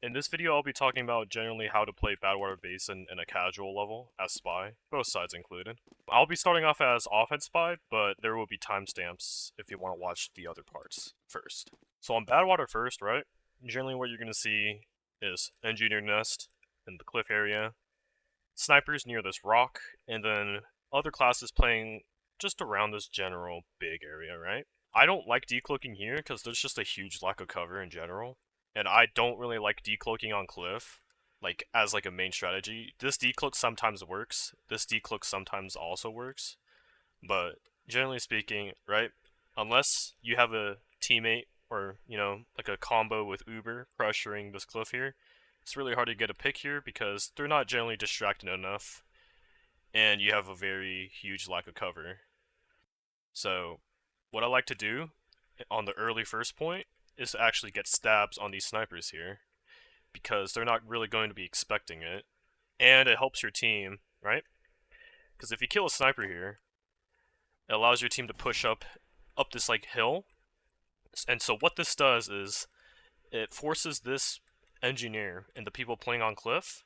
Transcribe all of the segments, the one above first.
In this video, I'll be talking about generally how to play Badwater Basin in a casual level as Spy, both sides included. I'll be starting off as Offense Spy, but there will be timestamps if you want to watch the other parts first. So on Badwater first, right, generally what you're going to see is Engineer Nest in the cliff area, snipers near this rock, and then other classes playing just around this general big area, right? I don't like decloaking here because there's just a huge lack of cover in general. And I don't really like decloaking on cliff, like as like a main strategy. This decloak sometimes works. This decloak sometimes also works. But generally speaking, right? Unless you have a teammate or, like a combo with Uber pressuring this cliff here, it's really hard to get a pick here because they're not generally distracted enough and you have a very huge lack of cover. So, what I like to do on the early first point is to actually get stabs on these snipers here because they're not really going to be expecting it, and it helps your team, right? Because if you kill a sniper here, it allows your team to push up this like hill, and so what this does is it forces this engineer and the people playing on cliff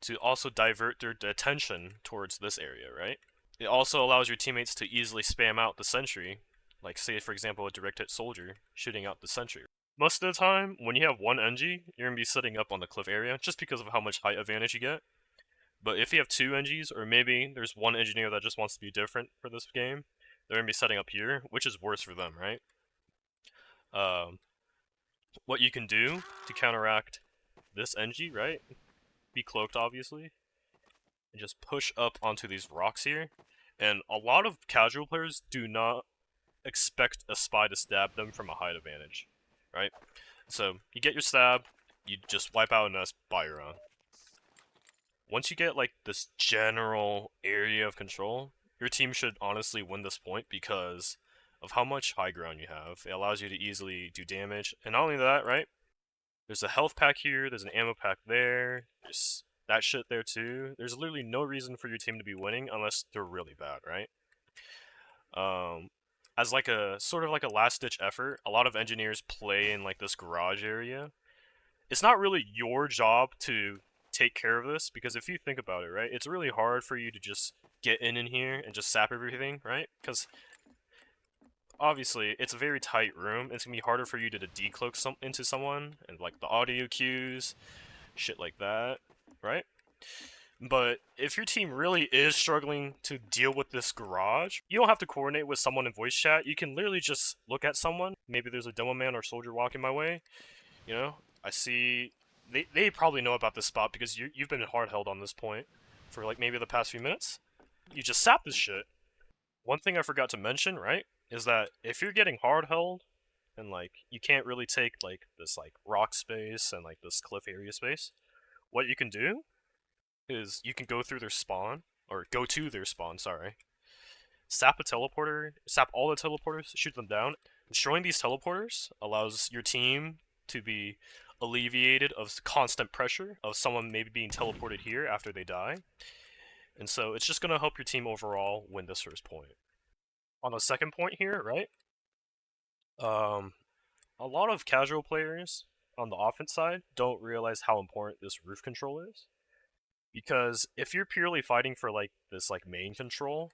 to also divert their attention towards this area, right? It also allows your teammates to easily spam out the sentry, like say for example a direct hit soldier shooting out the sentry. Most of the time, when you have one NG, you're going to be setting up on the cliff area just because of how much height advantage you get. But if you have two NGs, or maybe there's one engineer that just wants to be different for this game, they're going to be setting up here, which is worse for them, right? What you can do to counteract this NG, right? Be cloaked, obviously, and just push up onto these rocks here. And a lot of casual players do not expect a spy to stab them from a height advantage, right? So you get your stab, you just wipe out a nest by your own. Once you get like this general area of control, your team should honestly win this point because of how much high ground you have. It allows you to easily do damage, and not only that, right? There's a health pack here, there's an ammo pack there, there's that shit there too. There's literally no reason for your team to be winning unless they're really bad, right? As like a sort of like a last ditch effort, a lot of engineers play in like this garage area. It's not really your job to take care of this because if you think about it, right, it's really hard for you to just get in here and just sap everything, right? Because obviously it's a very tight room. It's gonna be harder for you to decloak into someone and like the audio cues, shit like that, right? But if your team really is struggling to deal with this garage, you don't have to coordinate with someone in voice chat. You can literally just look at someone. Maybe there's a demo man or soldier walking my way. I see. They probably know about this spot because you've been hard held on this point for like maybe the past few minutes. You just sap this shit. One thing I forgot to mention, right, is that if you're getting hard held and like you can't really take like this like rock space and like this cliff area space, what you can do is you can go through their spawn, or go to their spawn, sorry. Sap a teleporter, sap all the teleporters, shoot them down. Destroying these teleporters allows your team to be alleviated of constant pressure of someone maybe being teleported here after they die. And so it's just going to help your team overall win this first point. On the second point here, right? A lot of casual players on the offense side don't realize how important this roof control is. Because if you're purely fighting for like this like main control,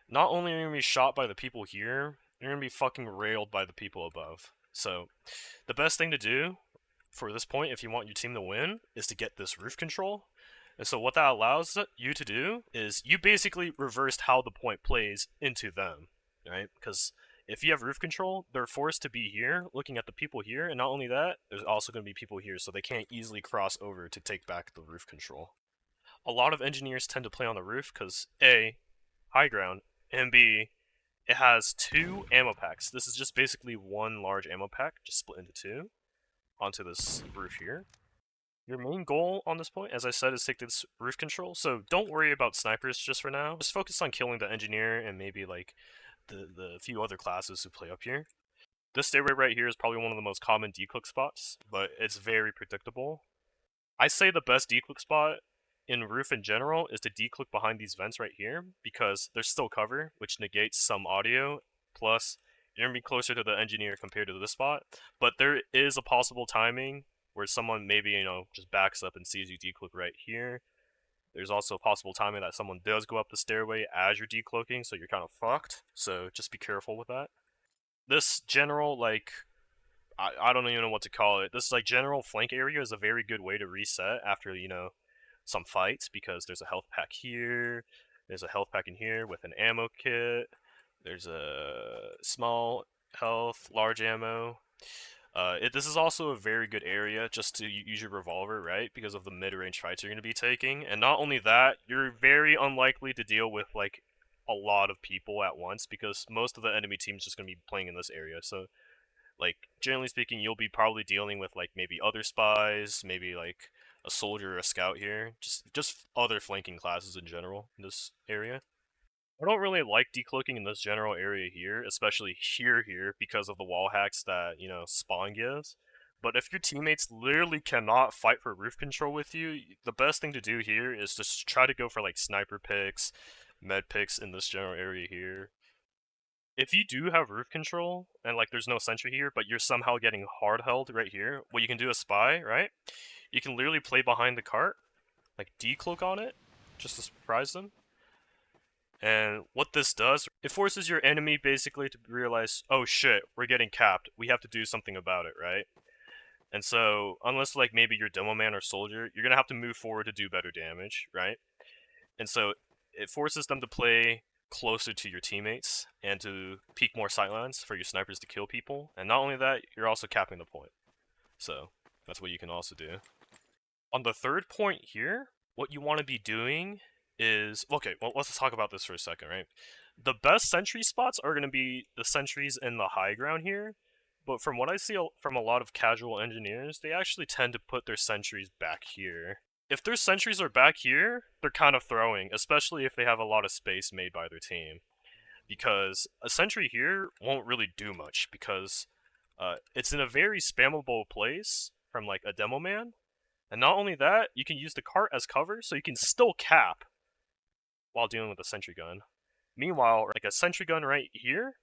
not only are you gonna be shot by the people here, you're gonna be fucking railed by the people above. So the best thing to do for this point, if you want your team to win, is to get this roof control. And so what that allows you to do is you basically reversed how the point plays into them, right? Because if you have roof control, they're forced to be here, looking at the people here, and not only that, there's also going to be people here, so they can't easily cross over to take back the roof control. A lot of engineers tend to play on the roof because A, high ground, and B, it has two ammo packs. This is just basically one large ammo pack, just split into two, onto this roof here. Your main goal on this point, as I said, is take this roof control, so don't worry about snipers just for now. Just focus on killing the engineer and maybe like the few other classes who play up here. This stairway right here is probably one of the most common decloak spots, but it's very predictable. I say the best decloak spot in roof in general is to decloak behind these vents right here because there's still cover, which negates some audio, plus you're going to be closer to the engineer compared to this spot, but there is a possible timing where someone maybe, just backs up and sees you decloak right here. There's also possible timing that someone does go up the stairway as you're decloaking, so you're kind of fucked. So just be careful with that. This general, like, I don't even know what to call it. This, like, general flank area is a very good way to reset after, some fights, because there's a health pack here, there's a health pack in here with an ammo kit, there's a small health, large ammo. This is also a very good area just to use your revolver, right? Because of the mid-range fights you're going to be taking. And not only that, you're very unlikely to deal with, like, a lot of people at once, because most of the enemy team's just going to be playing in this area. So, like, generally speaking, you'll be probably dealing with, like, maybe other spies, maybe, like, a soldier or a scout here. Just other flanking classes in general in this area. I don't really like decloaking in this general area here, especially here, because of the wall hacks that, Spawn gives. But if your teammates literally cannot fight for roof control with you, the best thing to do here is just try to go for, like, sniper picks, med picks in this general area here. If you do have roof control, and, like, there's no sentry here, but you're somehow getting hard held right here, what you can do as spy, right? You can literally play behind the cart, like, decloak on it, just to surprise them. And what this does, it forces your enemy basically to realize, oh shit, we're getting capped. We have to do something about it, right? And so, unless, like, maybe you're demo man or soldier, you're gonna have to move forward to do better damage, right? And so, it forces them to play closer to your teammates and to peek more sightlines for your snipers to kill people. And not only that, you're also capping the point. So, that's what you can also do. On the third point here, what you want to be doing is, okay, well, let's talk about this for a second, right? The best sentry spots are going to be the sentries in the high ground here, but from what I see from a lot of casual engineers, they actually tend to put their sentries back here. If their sentries are back here, they're kind of throwing, especially if they have a lot of space made by their team. Because a sentry here won't really do much, because it's in a very spammable place from, like, a demo man, and not only that, you can use the cart as cover, so you can still cap while dealing with a sentry gun. Meanwhile, like, a sentry gun right here,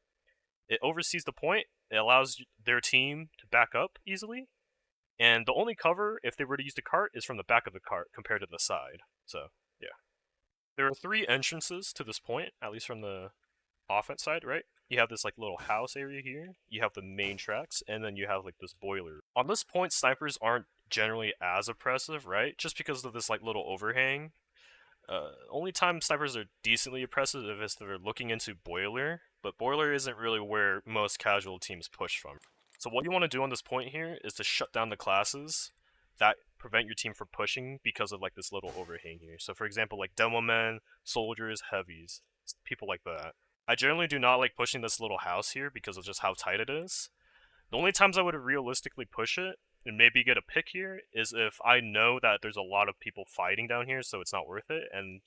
it oversees the point, it allows their team to back up easily, and the only cover, if they were to use the cart, is from the back of the cart compared to the side. So, yeah. There are 3 entrances to this point, at least from the offense side, right? You have this, like, little house area here, you have the main tracks, and then you have, like, this boiler. On this point, snipers aren't generally as oppressive, right? Just because of this, like, little overhang. Only time snipers are decently oppressive is if they're looking into boiler, but boiler isn't really where most casual teams push from. So what you want to do on this point here is to shut down the classes that prevent your team from pushing because of, like, this little overhang here. So for example, like demo men, soldiers, heavies, people like that. I generally do not like pushing this little house here because of just how tight it is. The only times I would realistically push it and maybe get a pick here is if I know that there's a lot of people fighting down here, so it's not worth it, and,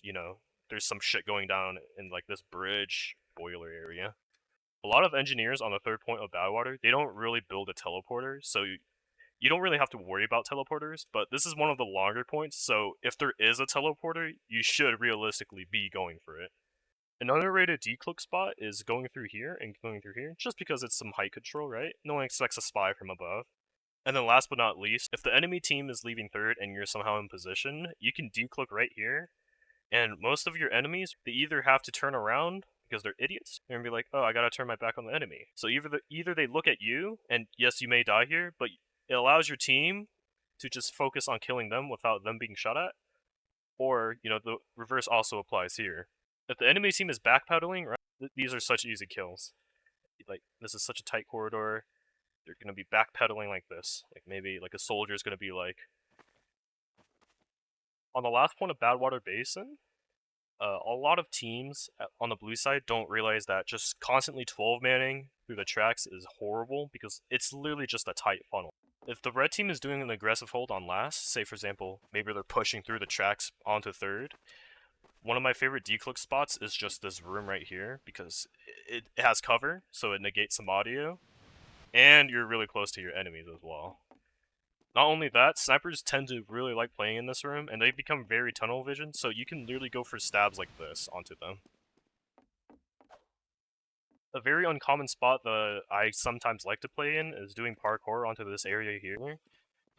there's some shit going down in, like, this bridge boiler area. A lot of engineers on the third point of Badwater, they don't really build a teleporter, so you don't really have to worry about teleporters, but this is one of the longer points, so if there is a teleporter, you should realistically be going for it. An underrated decloak spot is going through here and going through here, just because it's some height control, right? No one expects a spy from above. And then last but not least, if the enemy team is leaving third and you're somehow in position, you can decloak right here, and most of your enemies, they either have to turn around because they're idiots, they're gonna be like, oh, I gotta turn my back on the enemy. So either they look at you, and yes, you may die here, but it allows your team to just focus on killing them without them being shot at, or, the reverse also applies here. If the enemy team is backpedaling, right, these are such easy kills. Like, this is such a tight corridor. They're gonna be backpedaling like this. Like, maybe, like, a soldier is gonna be like. On the last point of Badwater Basin, a lot of teams on the blue side don't realize that just constantly 12 manning through the tracks is horrible because it's literally just a tight funnel. If the red team is doing an aggressive hold on last, say for example, maybe they're pushing through the tracks onto third, one of my favorite decloak spots is just this room right here because it has cover, so it negates some audio, and you're really close to your enemies as well. Not only that, snipers tend to really like playing in this room, and they become very tunnel vision, so you can literally go for stabs like this onto them. A very uncommon spot that I sometimes like to play in is doing parkour onto this area here.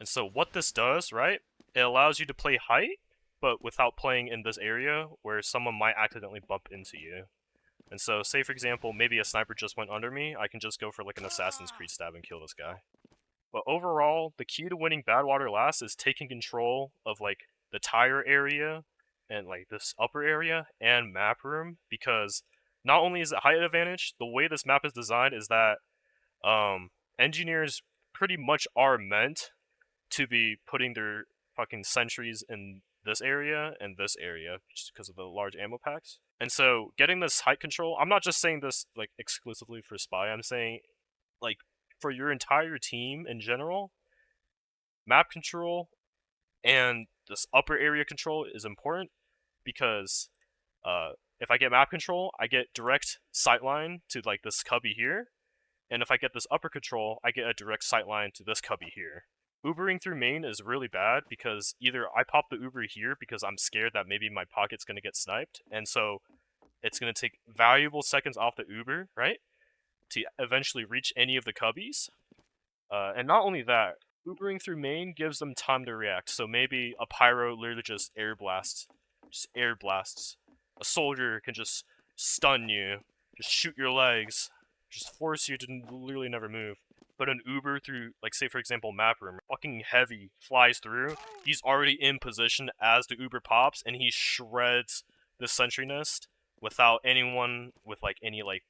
And so what this does, right, it allows you to play height, but without playing in this area where someone might accidentally bump into you. And so, say for example, maybe a sniper just went under me, I can just go for like an Assassin's Creed stab and kill this guy. But overall, the key to winning Badwater last is taking control of like the tire area and like this upper area and map room, because not only is it height advantage, the way this map is designed is that engineers pretty much are meant to be putting their fucking sentries in this area and this area just because of the large ammo packs. And so getting this height control, I'm not just saying this like exclusively for Spy, I'm saying like for your entire team in general, map control and this upper area control is important because if I get map control, I get direct sightline to like this cubby here, and if I get this upper control, I get a direct sightline to this cubby here. Ubering through main is really bad because either I pop the Uber here because I'm scared that maybe my pocket's gonna get sniped, and so it's gonna take valuable seconds off the Uber, right, to eventually reach any of the cubbies. And not only that, Ubering through main gives them time to react. So maybe a pyro literally just air blasts. A soldier can just stun you, just shoot your legs, just force you to literally never move. But an Uber through, like say for example, map room, fucking heavy, flies through. He's already in position as the Uber pops, and he shreds the sentry nest without anyone with like any like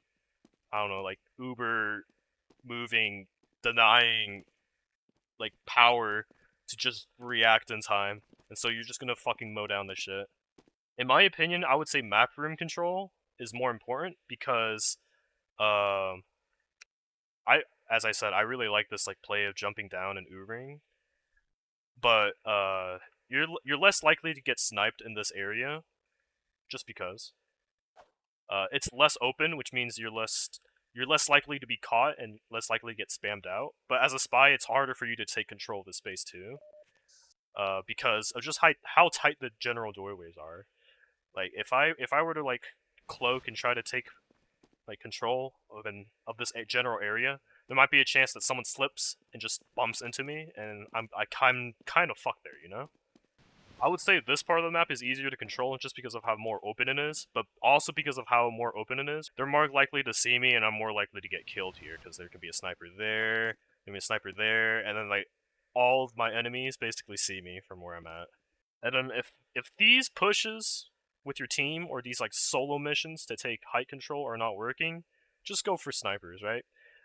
I don't know like Uber moving, denying like power to just react in time. And so you're just gonna fucking mow down this shit. In my opinion, I would say map room control is more important because um I as I said, I really like this like play of jumping down and Ubering. But you're less likely to get sniped in this area just because. It's less open, which means you're less likely to be caught and less likely to get spammed out. But as a spy, it's harder for you to take control of the space too, because of just how tight the general doorways are. Like if I were to like cloak and try to take like control of this general area, there might be a chance that someone slips and just bumps into me, and I'm kind of fucked there, you know. I would say this part of the map is easier to control just because of how more open it is, but also because of how more open it is. They're more likely to see me, and I'm more likely to get killed here because there can be a sniper there, there can be a sniper there, and then like all of my enemies basically see me from where I'm at. And then if these pushes with your team or these like solo missions to take height control are not working, just go for snipers, right?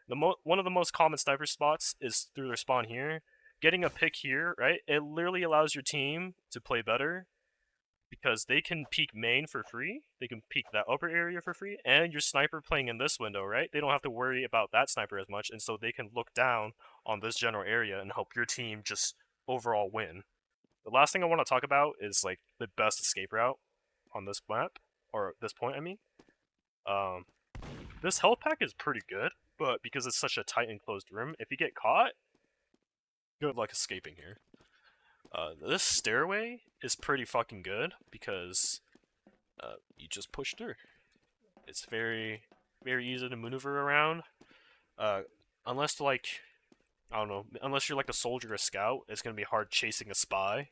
One of the most common sniper spots is through their spawn here. Getting a pick here, right? It literally allows your team to play better because they can peek main for free. They can peek that upper area for free, and your sniper playing in this window, right? They don't have to worry about that sniper as much, and so they can look down on this general area and help your team just overall win. The last thing I want to talk about is like the best escape route on this map, or this point, I mean. Um, this health pack is pretty good, but because it's such a tight enclosed room, if you get caught, good luck escaping here. This stairway is pretty fucking good because you just push through. It's very easy to maneuver around. Uh, unless like I don't know, unless you're like a soldier or a scout, it's gonna be hard chasing a spy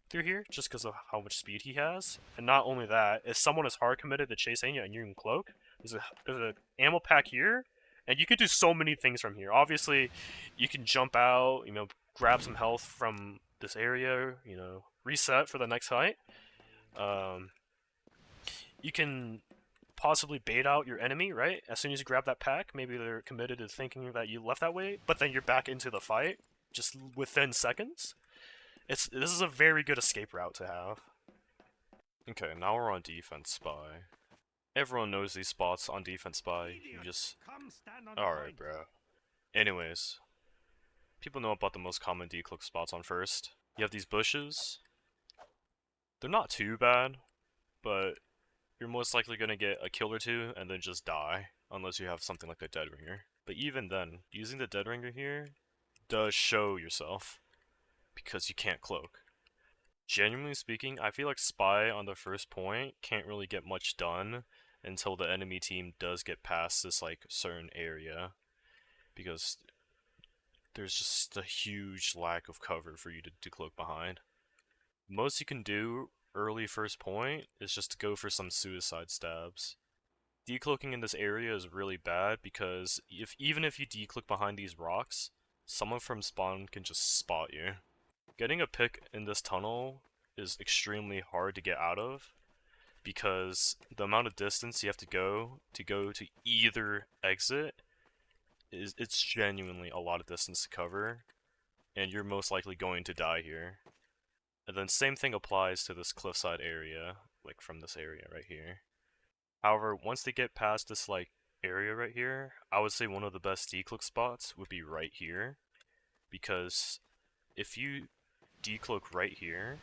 through here just because of how much speed he has. And not only that, if someone is hard committed to chasing you and you can cloak, there's a ammo pack here, and you can do so many things from here. Obviously, you can jump out, you know, grab some health from this area, you know, reset for the next fight. Um, you can possibly bait out your enemy, right? As soon as you grab that pack, maybe they're committed to thinking that you left that way, but then you're back into the fight just within seconds. This is a very good escape route to have. Okay, now we're on defense spy. Everyone knows these spots on defense spy. You just alright, bro. Anyways, people know about the most common decloak spots on first. You have these bushes. They're not too bad, but you're most likely gonna get a kill or two and then just die, unless you have something like a dead ringer. But even then, using the dead ringer here does show yourself, because you can't cloak. Genuinely speaking, I feel like spy on the first point can't really get much done until the enemy team does get past this like certain area, because there's just a huge lack of cover for you to decloak behind. Most you can do early first point is just to go for some suicide stabs. Decloaking in this area is really bad because even if you decloak behind these rocks, someone from spawn can just spot you. Getting a pick in this tunnel is extremely hard to get out of because the amount of distance you have to go to either exit it's genuinely a lot of distance to cover, and you're most likely going to die here. And then same thing applies to this cliffside area, like from this area right here. However, once they get past this like area right here, I would say one of the best decloak spots would be right here, because if you decloak right here,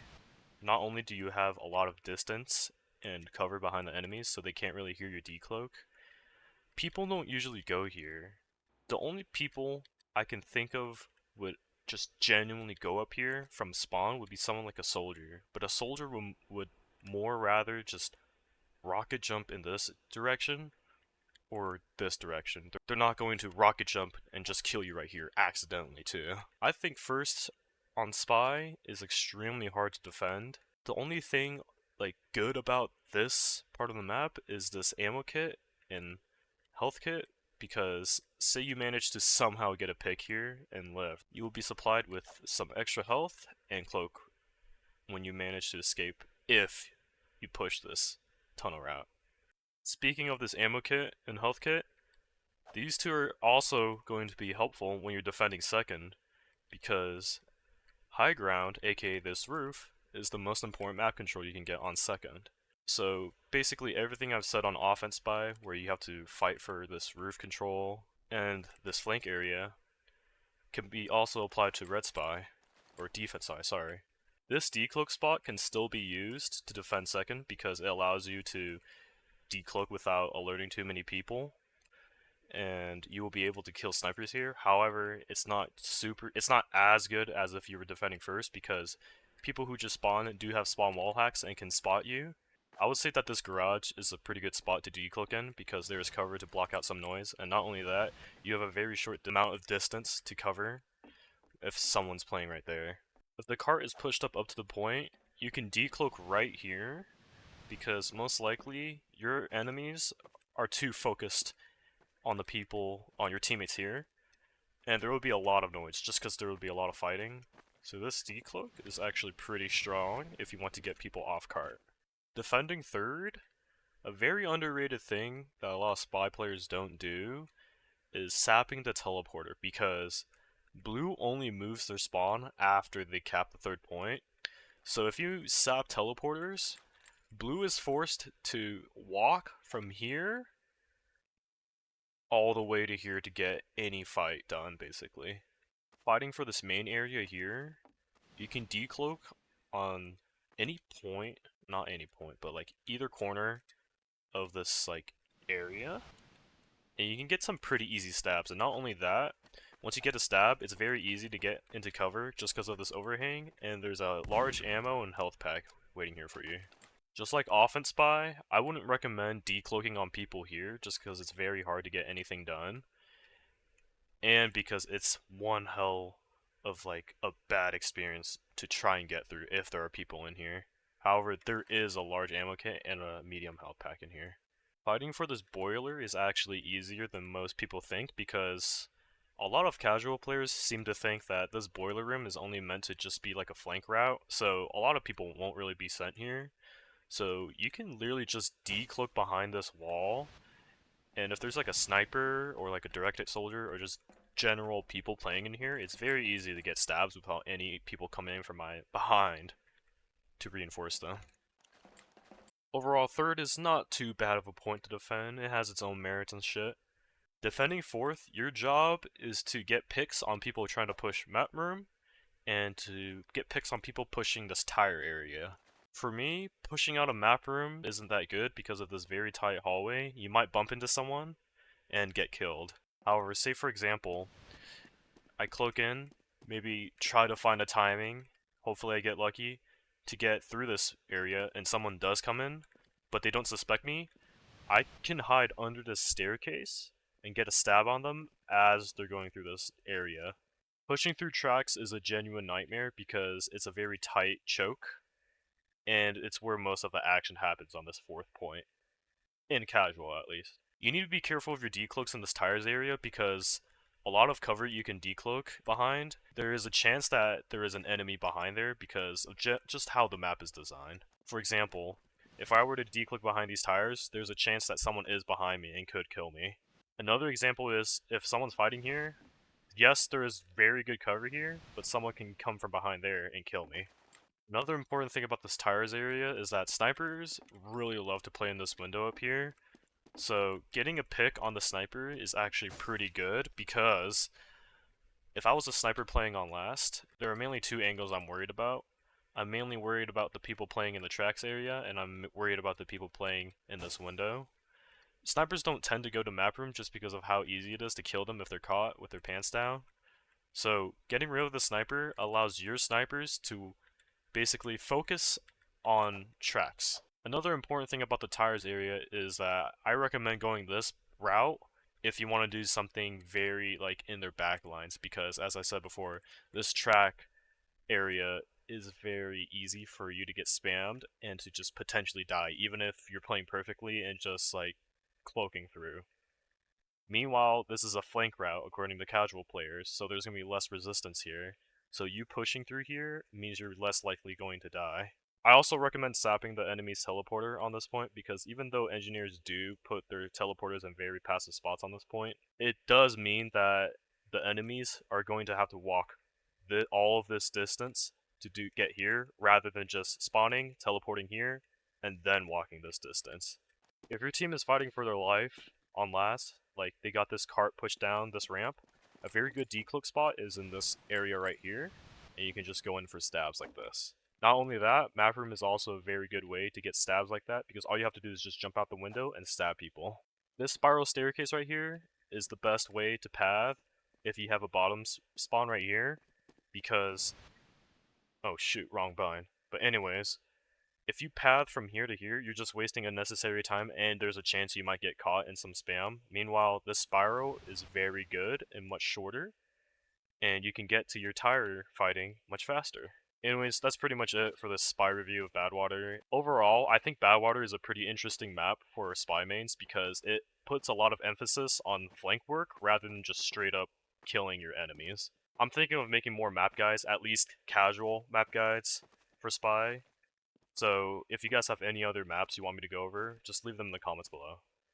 not only do you have a lot of distance and cover behind the enemies so they can't really hear your decloak, people don't usually go here. The only people I can think of would just genuinely go up here from spawn would be someone like a soldier, but a soldier would more rather just rocket jump in this direction or this direction. They're not going to rocket jump and just kill you right here accidentally too. I think first on Spy is extremely hard to defend. The only thing like good about this part of the map is this ammo kit and health kit, because say you manage to somehow get a pick here and live, you will be supplied with some extra health and cloak when you manage to escape if you push this tunnel route. Speaking of this ammo kit and health kit, these two are also going to be helpful when you're defending second, because high ground, aka this roof, is the most important map control you can get on second. So basically everything I've said on offense spy, where you have to fight for this roof control and this flank area, can be also applied to red spy, or defense spy, sorry. This decloak spot can still be used to defend second because it allows you to decloak without alerting too many people, and you will be able to kill snipers here. However, it's not as good as if you were defending first, because people who just spawn do have spawn wall hacks and can spot you. I would say that this garage is a pretty good spot to decloak in because there is cover to block out some noise, and not only that, you have a very short amount of distance to cover if someone's playing right there. If the cart is pushed up to the point, you can decloak right here, because most likely your enemies are too focused on the people, on your teammates here, and there will be a lot of noise just because there will be a lot of fighting. So this decloak is actually pretty strong if you want to get people off cart. Defending third, a very underrated thing that a lot of spy players don't do is sapping the teleporter, because blue only moves their spawn after they cap the third point. So if you sap teleporters, blue is forced to walk from here all the way to here to get any fight done, basically. Fighting for this main area here, you can decloak on any point, not any point, but like either corner of this like area, and you can get some pretty easy stabs. And not only that, once you get a stab, it's very easy to get into cover just because of this overhang, and there's a large ammo and health pack waiting here for you. Just like offense spy, I wouldn't recommend decloaking on people here just because it's very hard to get anything done, and because it's one hell of like a bad experience to try and get through if there are people in here. However, there is a large ammo kit and a medium health pack in here. Fighting for this boiler is actually easier than most people think, because a lot of casual players seem to think that this boiler room is only meant to just be like a flank route, so a lot of people won't really be sent here. So you can literally just decloak behind this wall, and if there's like a sniper or like a direct hit soldier or just general people playing in here, it's very easy to get stabs without any people coming in from behind to reinforce them. Overall, third is not too bad of a point to defend. It has its own merits and shit. Defending fourth, your job is to get picks on people trying to push map room, and to get picks on people pushing this tire area. For me, pushing out a map room isn't that good because of this very tight hallway. You might bump into someone and get killed. However, say for example, I cloak in, maybe try to find a timing, hopefully I get lucky, to get through this area and someone does come in, but they don't suspect me, I can hide under this staircase and get a stab on them as they're going through this area. Pushing through tracks is a genuine nightmare because it's a very tight choke, and it's where most of the action happens on this fourth point, in casual at least. You need to be careful of your decloaks in this tires area because a lot of cover you can decloak behind, there is a chance that there is an enemy behind there because of just how the map is designed. For example, if I were to decloak behind these tires, there's a chance that someone is behind me and could kill me. Another example is if someone's fighting here, yes, there is very good cover here, but someone can come from behind there and kill me. Another important thing about this tires area is that snipers really love to play in this window up here, so getting a pick on the sniper is actually pretty good because if I was a sniper playing on last, there are mainly two angles I'm worried about. I'm mainly worried about the people playing in the tracks area, and I'm worried about the people playing in this window. Snipers don't tend to go to map room just because of how easy it is to kill them if they're caught with their pants down. So getting rid of the sniper allows your snipers to basically focus on tracks. Another important thing about the tires area is that I recommend going this route if you want to do something very like in their back lines because as I said before, this track area is very easy for you to get spammed and to just potentially die even if you're playing perfectly and just like cloaking through. Meanwhile, this is a flank route according to casual players, so there's going to be less resistance here. So you pushing through here means you're less likely going to die. I also recommend sapping the enemy's teleporter on this point because even though engineers do put their teleporters in very passive spots on this point, it does mean that the enemies are going to have to walk all of this distance to get here rather than just spawning, teleporting here, and then walking this distance. If your team is fighting for their life on last, like they got this cart pushed down this ramp, a very good decloak spot is in this area right here, and you can just go in for stabs like this. Not only that, map room is also a very good way to get stabs like that because all you have to do is just jump out the window and stab people. This spiral staircase right here is the best way to path if you have a bottom spawn right here because, oh shoot, wrong bind. But anyways, if you path from here to here, you're just wasting unnecessary time and there's a chance you might get caught in some spam. Meanwhile, this spiral is very good and much shorter, and you can get to your tire fighting much faster. Anyways, that's pretty much it for this spy review of Badwater. Overall, I think Badwater is a pretty interesting map for spy mains because it puts a lot of emphasis on flank work rather than just straight up killing your enemies. I'm thinking of making more map guides, at least casual map guides for spy. So if you guys have any other maps you want me to go over, just leave them in the comments below.